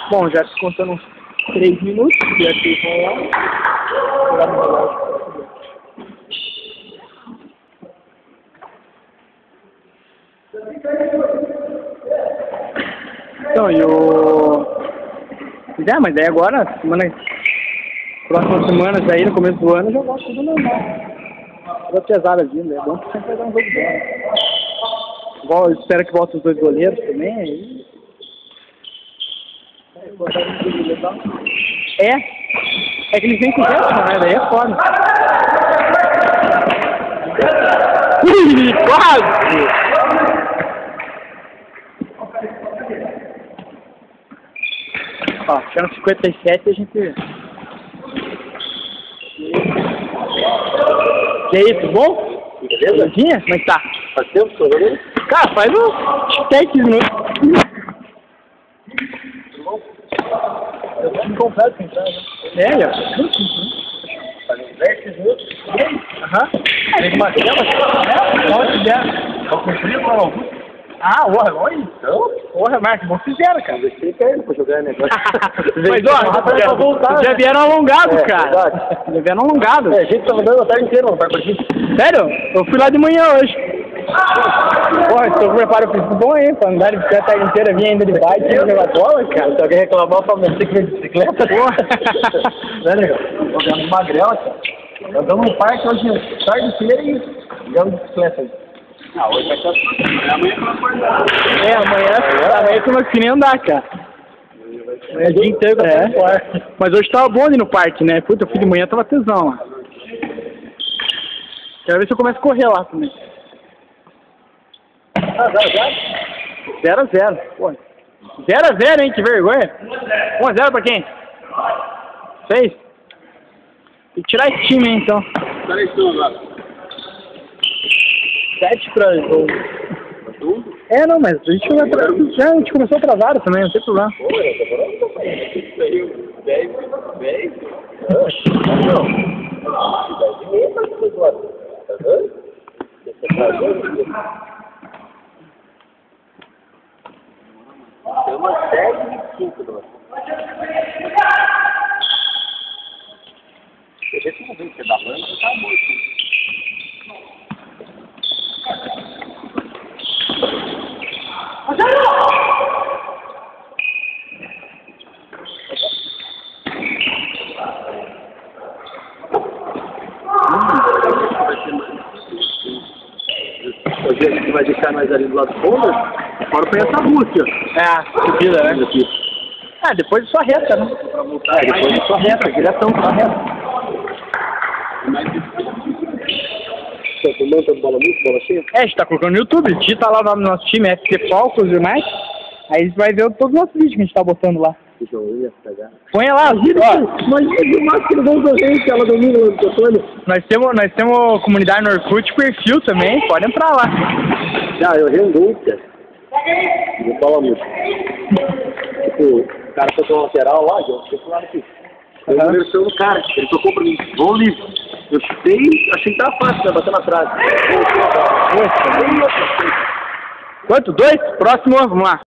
Bom, já contando uns 3 minutos, e aqui vão lá. No relógio. Então, e o... É, mas aí agora, próximas semanas aí, no começo do ano, já volta tudo normal. Toda pesada vindo, é bom que sempre vai dar um jogo bom. Igual, eu espero que volte os 2 goleiros também, aí... É que eles vêm com gesto, né? Daí é foda. Ui, quase! Ó, chegando 57 a gente... E aí, tudo bom? Beleza? Como é que tá? Faz tempo que eu olhei? Cara, faz uns 10 minutos. Eu tô completo, então, né? É, ó. Faz uns 10 minutos. Aham. Tem uma tela? Onde fizeram? Eu cumpri com algum. Ah, olha então. Porra, Marcos, bom fizeram, cara. Deixei cair pra jogar negócio. Mas, ó, já vieram alongados, cara. Já vieram alongados. É, a gente tava andando a tarde inteira, não vai pra ti. Sério? Eu fui lá de manhã hoje. Porra, estou com preparo físico bom aí, pra andar de bicicleta a tarde inteira, vim ainda de bike, jogar bola, cara. Se alguém reclamar, eu falo, mas tem que ver de bicicleta. Porra. Né, legal? Tô vendo magrela, cara. Andando no parque hoje, a tarde inteira e jogando de bicicleta aí. Ah, hoje vai ser amanhã que eu acordar. Amanhã tu não vai nem andar, cara. Amanhã o dia inteiro no parque. Mas hoje tava bom ali no parque, né? Puta, eu fui de manhã, tava tesão lá. Quero ver se eu começo a correr lá também. Ah, já? 0x0. Pô. 0x0, hein? Que vergonha. 1x0 pra quem? 6? Tem que tirar esse time, hein, então. Peraí, tu agora. 7 pra... É, não, mas a gente, a gente começou atrasado também, não tem problema. Pô, eu 10. Não. 10h30 pra depois do lado. Tá vendo? Tem umas 10h25 do lado. Deixa eu ver se é da lâmpada, tá morto. Hoje a gente vai deixar nós ali do lado do fundo, fora pra essa Rússia. É, subida, né? Ah, depois é só reta, né? Pra voltar, depois é só reta, direção, só reta. Você tá montando bola muito, bola cheia? É, a gente tá colocando no YouTube, digita lá o nome do nosso time, FC Falcons e mais. Aí você vai ver todos os nossos vídeos que a gente tá botando lá. Deixa eu ir, pegar. Põe lá, Imagina o máximo do concorrente, ela domina o controle. Nós temos comunidade no Orkut, perfil também, pode entrar lá. Ah, eu renúncia. Não fala muito. Tipo, o cara foi pro lateral lá, eu fiquei lá aqui. Eu conversei no cara, ele tocou pra mim, vou livre. Eu chutei, achei que tava fácil, né, batendo atrás. Quanto? 2? Próximo, vamos lá.